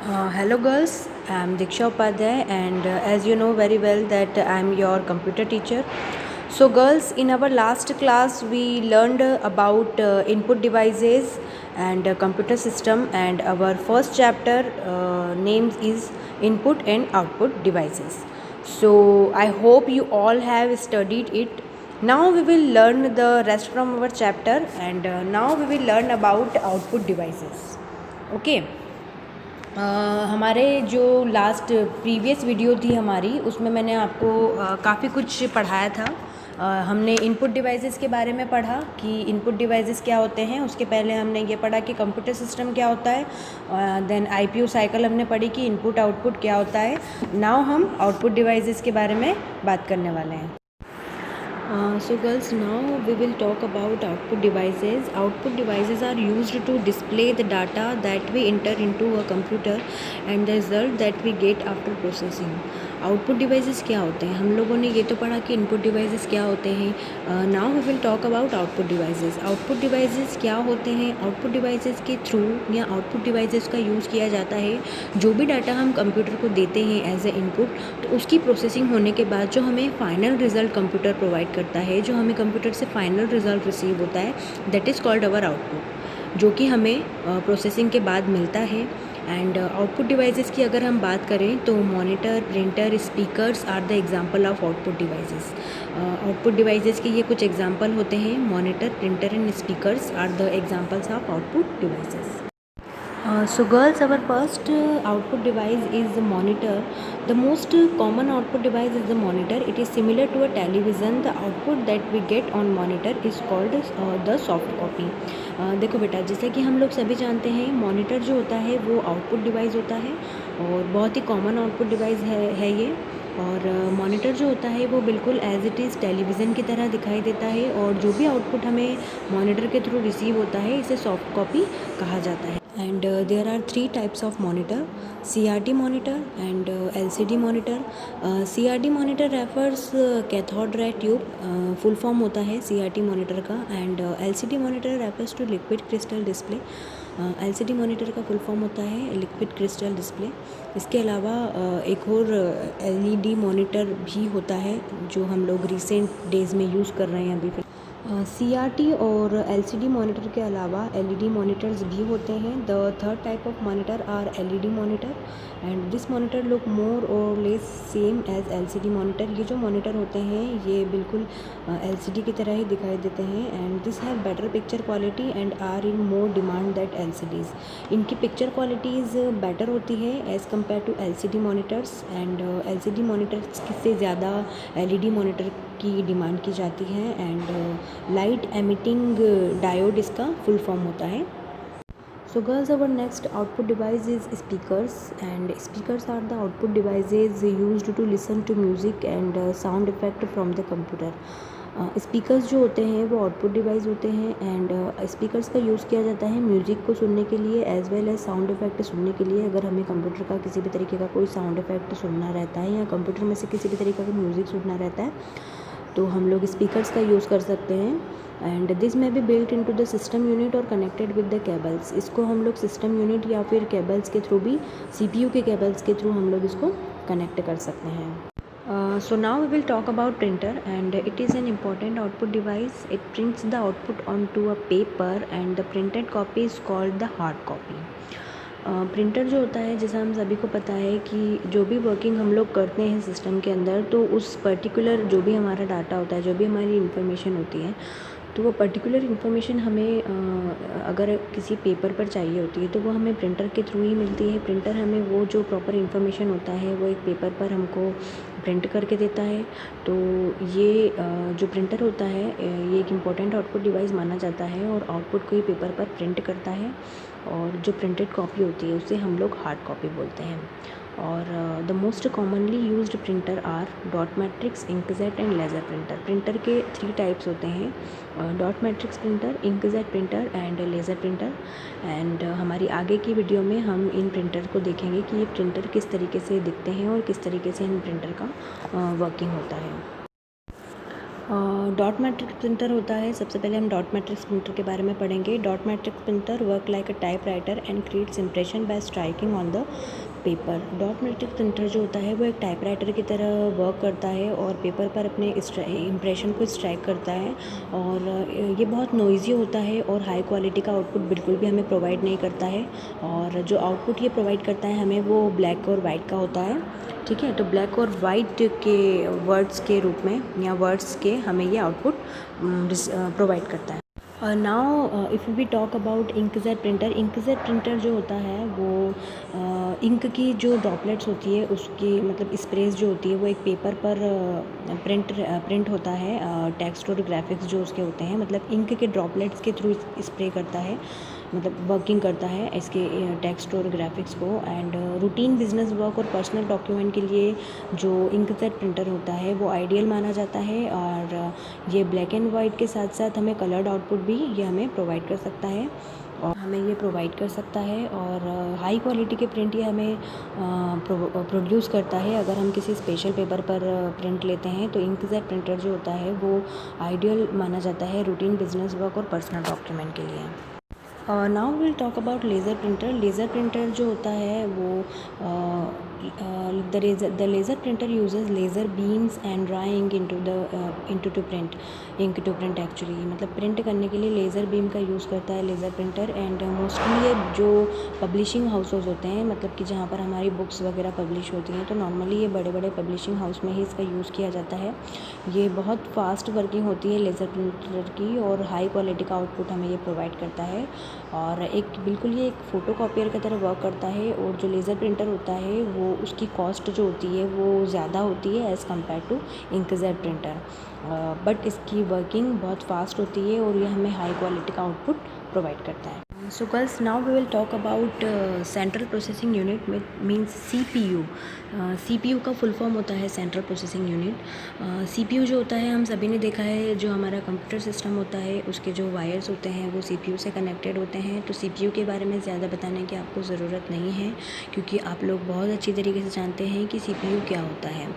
Hello girls, I am Diksha Upadhyay and as you know very well that I am your computer teacher. So girls, in our last class we learned about input devices and computer system, and our first chapter name is input and output devices. So I hope you all have studied it. Now we will learn the rest from our chapter, and now we will learn about output devices. Okay. हमारे जो last previous video थी हमारी, उसमें मैंने आपको काफ़ी कुछ पढ़ाया था। हमने इनपुट डिवाइसेस के बारे में पढ़ा कि इनपुट डिवाइसेस क्या होते हैं। उसके पहले हमने ये पढ़ा कि कंप्यूटर सिस्टम क्या होता है। देन आईपीयू साइकिल हमने पढ़ी कि इनपुट आउटपुट क्या होता है। नाउ हम आउटपुट डिवाइसेस के बारे में बात करने वाले हैं। So girls, now we will talk about output devices. Output devices are used to display the data that we enter into a computer and the result that we get after processing. Output devices क्या होते हैं? हम लोगों ने ये तो पढ़ा कि इनपुट डिवाइसेस क्या होते हैं। Now we will talk about output devices. Output devices क्या होते हैं? आउटपुट डिवाइसेस के थ्रू या आउटपुट डिवाइसेस का यूज़ किया जाता है जो भी डाटा हम कंप्यूटर को देते हैं एज ए इनपुट, तो उसकी प्रोसेसिंग होने के बाद जो हमें फाइनल रिजल्ट कंप्यूटर प्रोवाइड करता है, जो हमें कंप्यूटर से फाइनल रिजल्ट रिसीव होता है, that is called our output, जो कि हमें प्रोसेसिंग के बाद मिलता है। एंड आउटपुट डिवाइसेस की अगर हम बात करें तो monitor, printer, speakers are the example of output devices. Output devices के ये कुछ एग्जांपल होते हैं। Monitor, printer and speakers are the examples of output devices. So girls, our first output device is the monitor. The most common output device is the monitor. It is similar to a television. The output that we get on monitor is called the soft copy. देखो बेटा, जैसे कि हम लोग सभी जानते हैं monitor जो होता है वो आउटपुट डिवाइस होता है और बहुत ही कॉमन आउटपुट डिवाइस है ये। और मॉनिटर जो होता है वो बिल्कुल एज इट इज़ टेलीविज़न की तरह दिखाई देता है, और जो भी आउटपुट हमें मॉनिटर के थ्रू रिसीव होता है इसे सॉफ्ट कॉपी कहा जाता है. And there are three types of monitor: CRT monitor and LCD monitor. CRT monitor refers cathode ray tube, full form होता है CRT monitor का. And LCD monitor refers to liquid crystal display. LCD monitor का full form होता है liquid crystal display. इसके अलावा एक और LED monitor भी होता है जो हम लोग रिसेंट डेज़ में यूज़ कर रहे हैं अभी. CRT और LCD मॉनिटर के अलावा LED मॉनिटर्स भी होते हैं. The third type of monitor are LED monitor, and this monitor look more or less same as LCD monitor. ये जो मॉनिटर होते हैं ये बिल्कुल LCD की तरह ही दिखाई देते हैं. And this have better picture quality and are in more demand that LCDs. इनकी पिक्चर क्वालिटीज़ बेटर होती है as compare to LCD monitors. And LCD monitors से ज़्यादा LED मॉनिटर की डिमांड की जाती है. एंड लाइट एमिटिंग डायोड इसका फुल फॉर्म होता है. So girls, our next output device is speakers, and speakers are the output devices used to listen to music and sound effect from the computer. Speakers जो होते हैं वो output device होते हैं. And speakers का use किया जाता है म्यूज़िक को सुनने के लिए as well as sound effect सुनने के लिए. अगर हमें कंप्यूटर का किसी भी तरीके का कोई साउंड इफेक्ट सुनना रहता है या कंप्यूटर में से किसी भी तरीके का म्यूज़िक सुनना रहता है तो हम लोग स्पीकर्स का यूज़ कर सकते हैं. एंड दिस में be built into the system unit और कनेक्टेड विद द केबल्स. इसको हम लोग सिस्टम यूनिट या फिर केबल्स के थ्रू भी, CPU के केबल्स के थ्रू हम लोग इसको कनेक्ट कर सकते हैं. So now we will talk about printer, and it is an important output device. It prints the output onto a paper and the printed copy is called the hard copy. Printer जो होता है, जैसा हम सभी को पता है कि जो भी वर्किंग हम लोग करते हैं सिस्टम के अंदर, तो उस पर्टिकुलर जो भी हमारा डाटा होता है, जो भी हमारी इन्फॉर्मेशन होती है, तो वो पर्टिकुलर इन्फॉर्मेशन हमें अगर किसी पेपर पर चाहिए होती है तो वो हमें प्रिंटर के थ्रू ही मिलती है. प्रिंटर हमें वो जो प्रॉपर इन्फॉर्मेशन होता है वो एक पेपर पर हमको प्रिंट करके देता है. तो ये जो प्रिंटर होता है ये एक इम्पॉर्टेंट आउटपुट डिवाइस माना जाता है और आउटपुट को ही पेपर पर प्रिंट करता है. और जो प्रिंटेड कॉपी होती है उसे हम लोग हार्ड कॉपी बोलते हैं. और the most commonly used printer R dot matrix, inkjet and laser printer. Printer के 3 टाइप्स होते हैं: dot matrix printer, inkjet printer and laser printer. And हमारी आगे की वीडियो में हम इन प्रिंटर को देखेंगे कि ये प्रिंटर किस तरीके से दिखते हैं और किस तरीके से इन प्रिंटर का वर्किंग होता है. डॉट मैट्रिक्स प्रिंटर होता है, सबसे पहले हम डॉट मैट्रिक्स प्रिंटर के बारे में पढ़ेंगे। Dot matrix printer work like a type writer and creates impression bye striking on the paper. Dot matrix printer जो होता है वो एक टाइप राइटर की तरह वर्क करता है और पेपर पर अपने इंप्रेशन को स्ट्राइक करता है। और ये बहुत नॉइज़ी होता है और हाई क्वालिटी का आउटपुट बिल्कुल भी हमें प्रोवाइड नहीं करता है। और जो आउटपुट ये प्रोवाइड करता है हमें वो ब्लैक और वाइट का होता है। ठीक है, तो ब्लैक और वाइट के वर्ड्स के रूप में या वर्ड्स के हमें ये आउटपुट प्रोवाइड करता है। Now if we talk about inkjet printer, inkjet printer जो होता है वो इंक की जो ड्रॉपलेट्स होती है उसकी मतलब स्प्रेस जो होती है वो एक पेपर पर प्रिंट होता है। टेक्स्ट और ग्राफिक्स जो उसके होते हैं मतलब इंक के ड्रॉपलेट्स के थ्रू स्प्रे करता है, मतलब वर्किंग करता है इसके टेक्स्ट और ग्राफिक्स को। एंड रूटीन बिजनेस वर्क और पर्सनल डॉक्यूमेंट के लिए जो इंकजेट प्रिंटर होता है वो आइडियल माना जाता है। और ये ब्लैक एंड वाइट के साथ साथ हमें कलर्ड आउटपुट भी ये हमें प्रोवाइड कर सकता है और हाई क्वालिटी के प्रिंट ये हमें प्रोड्यूस करता है। अगर हम किसी स्पेशल पेपर पर प्रिंट लेते हैं तो इंकजेट प्रिंटर जो होता है वो आइडियल माना जाता है रूटीन बिजनेस वर्क और पर्सनल डॉक्यूमेंट के लिए। Now will talk about laser printer. Laser printer जो होता है वो the laser printer uses laser beams and dry ink into to print ink to print actually मतलब प्रिंट करने के लिए लेज़र बीम का यूज़ करता है लेज़र प्रिंटर। एंड मोस्टली ये जो पब्लिशिंग हाउसेस होते हैं मतलब कि जहाँ पर हमारी बुक्स वगैरह पब्लिश होती हैं तो नॉर्मली ये बड़े बड़े पब्लिशिंग हाउस में ही इसका यूज़ किया जाता है। ये बहुत फास्ट वर्किंग होती है लेज़र प्रिंटर की और हाई क्वालिटी का आउटपुट हमें ये प्रोवाइड करता है। और एक बिल्कुल ये एक फ़ोटो कॉपियर की तरह वर्क करता है। और जो लेज़र प्रिंटर होता है वो उसकी कॉस्ट जो होती है वो ज़्यादा होती है as compare to inkjet printer, but इसकी वर्किंग बहुत फास्ट होती है और ये हमें हाई क्वालिटी का आउटपुट प्रोवाइड करता है। So girls, now we will talk about central processing unit means CPU। CPU का फुल फॉर्म होता है सेंट्रल प्रोसेसिंग यूनिट। CPU जो होता है हम सभी ने देखा है जो हमारा कंप्यूटर सिस्टम होता है उसके जो वायर्स होते हैं वो CPU से कनेक्टेड होते हैं। तो CPU के बारे में ज़्यादा बताने की आपको ज़रूरत नहीं है क्योंकि आप लोग बहुत अच्छी तरीके से जानते हैं कि CPU क्या होता है।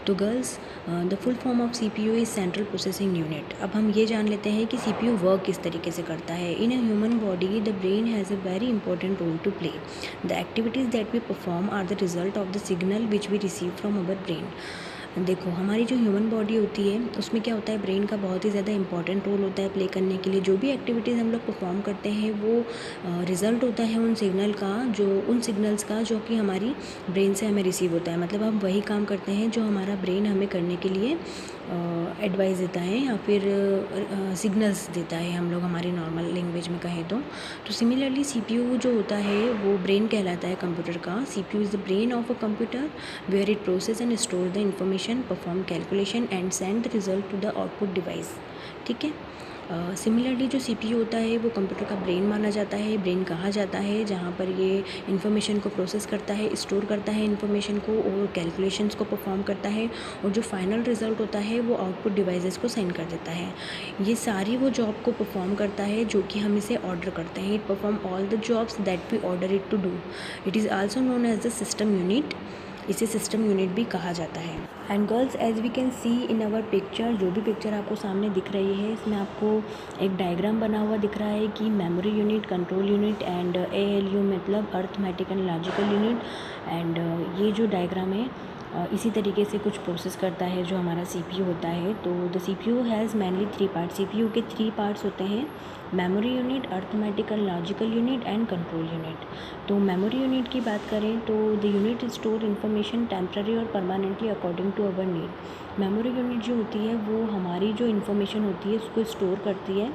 तो girls, the full form of CPU is central processing unit. अब हम ये जान लेते हैं कि CPU वर्क किस तरीके से करता है। In a human body the brain has a very important role to play. The activities that we perform are the result of the signal which we receive from our brain. देखो, हमारी जो human body होती है उसमें क्या होता है, brain का बहुत ही ज़्यादा इंपॉर्टेंट रोल होता है प्ले करने के लिए। जो भी एक्टिविटीज़ हम लोग परफॉर्म करते हैं वो रिज़ल्ट होता है उन सिग्नल्स का जो कि हमारी ब्रेन से हमें रिसीव होता है। मतलब हम वही काम करते हैं जो हमारा ब्रेन हमें करने के लिए एडवाइस देता है या फिर सिग्नल्स देता है, हम लोग हमारी नॉर्मल लैंग्वेज में कहें तो सिमिलरली CPU जो होता है वो ब्रेन कहलाता है कंप्यूटर का। CPU is the brain of a computer where it process and store the information, perform calculation and send the result to the output device. ठीक है, सिमिलरली जो CPU होता है वो कंप्यूटर का ब्रेन माना जाता है, ब्रेन कहा जाता है जहाँ पर ये इन्फॉर्मेशन को प्रोसेस करता है, स्टोर करता है इन्फॉर्मेशन को और कैलकुलेशंस को परफॉर्म करता है और जो फाइनल रिजल्ट होता है वो आउटपुट डिवाइसेस को सेंड कर देता है। ये सारी वो जॉब को परफॉर्म करता है जो कि हम इसे ऑर्डर करते हैं। It perform all the jobs that we order it to do. It is also known as the system unit. इसे सिस्टम यूनिट भी कहा जाता है। And girls, as we can see in our picture, जो भी picture आपको सामने दिख रही है इसमें आपको एक डायग्राम बना हुआ दिख रहा है कि memory unit, control unit and ALU मतलब arithmetic and logical unit. And ये जो डायग्राम है इसी तरीके से कुछ प्रोसेस करता है जो हमारा CPU होता है। तो the CPU has mainly 3 parts. CPU के 3 पार्ट्स होते हैं, memory unit, arithmetic and logical unit and control unit. तो मेमोरी यूनिट की बात करें तो the unit store information temporary और permanently according to our need. Memory unit जो होती है वो हमारी जो इन्फॉर्मेशन होती है उसको स्टोर करती है,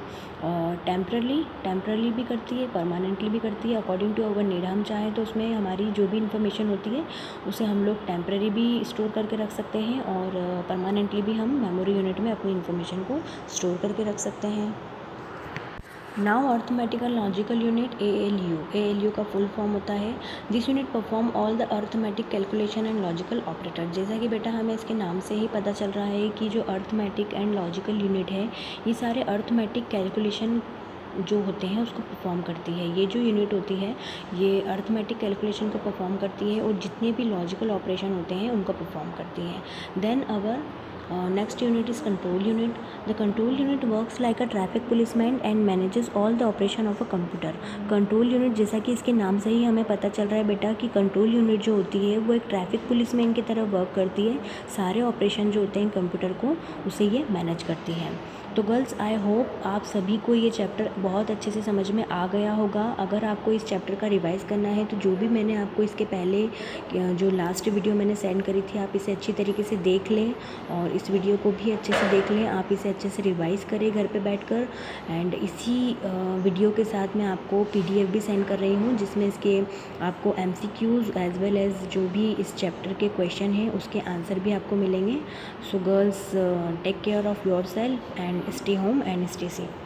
टेम्परली भी करती है, परमानेंटली भी करती है, अकॉर्डिंग टू अवर नीड। हम चाहें तो उसमें हमारी जो भी इन्फॉर्मेशन होती है उसे हम लोग टेम्पररी भी स्टोर करके रख सकते हैं और परमानेंटली भी हम मेमोरी यूनिट में अपनी इन्फॉर्मेशन को स्टोर करके रख सकते हैं। Now arithmetic and logical unit ALU का फुल फॉर्म होता है, this unit perform all the arithmetic calculation and logical operator. जैसा कि बेटा हमें इसके नाम से ही पता चल रहा है कि जो अर्थमेटिक एंड लॉजिकल यूनिट है ये सारे अर्थमेटिक कैलकुलेशन जो होते हैं उसको परफॉर्म करती है। ये जो यूनिट होती है ये अर्थमेटिक कैलकुलेशन को परफॉर्म करती है और जितने भी लॉजिकल ऑपरेशन होते हैं उनको परफॉर्म करती है। Then our Next unit is control unit. The control unit works like a traffic policeman and manages all the operation of a computer. Control unit, जैसा कि इसके नाम से ही हमें पता चल रहा है बेटा कि कंट्रोल यूनिट जो होती है वो एक ट्रैफिक पुलिसमैन की तरह वर्क करती है, सारे ऑपरेशन जो होते हैं कंप्यूटर को उसे ये मैनेज करती है। तो गर्ल्स, आई होप आप सभी को ये चैप्टर बहुत अच्छे से समझ में आ गया होगा। अगर आपको इस चैप्टर का रिवाइज़ करना है तो जो भी मैंने आपको इसके पहले जो लास्ट वीडियो मैंने सेंड करी थी आप इसे अच्छी तरीके से देख लें और इस वीडियो को भी अच्छे से देख लें। आप इसे अच्छे से रिवाइज़ करें घर पे बैठकर। एंड इसी वीडियो के साथ मैं आपको PDF भी सेंड कर रही हूँ जिसमें इसके आपको MCQs एज वेल एज़ जो भी इस चैप्टर के क्वेश्चन हैं उसके आंसर भी आपको मिलेंगे। So girls, take care of your self and stay home and stay safe.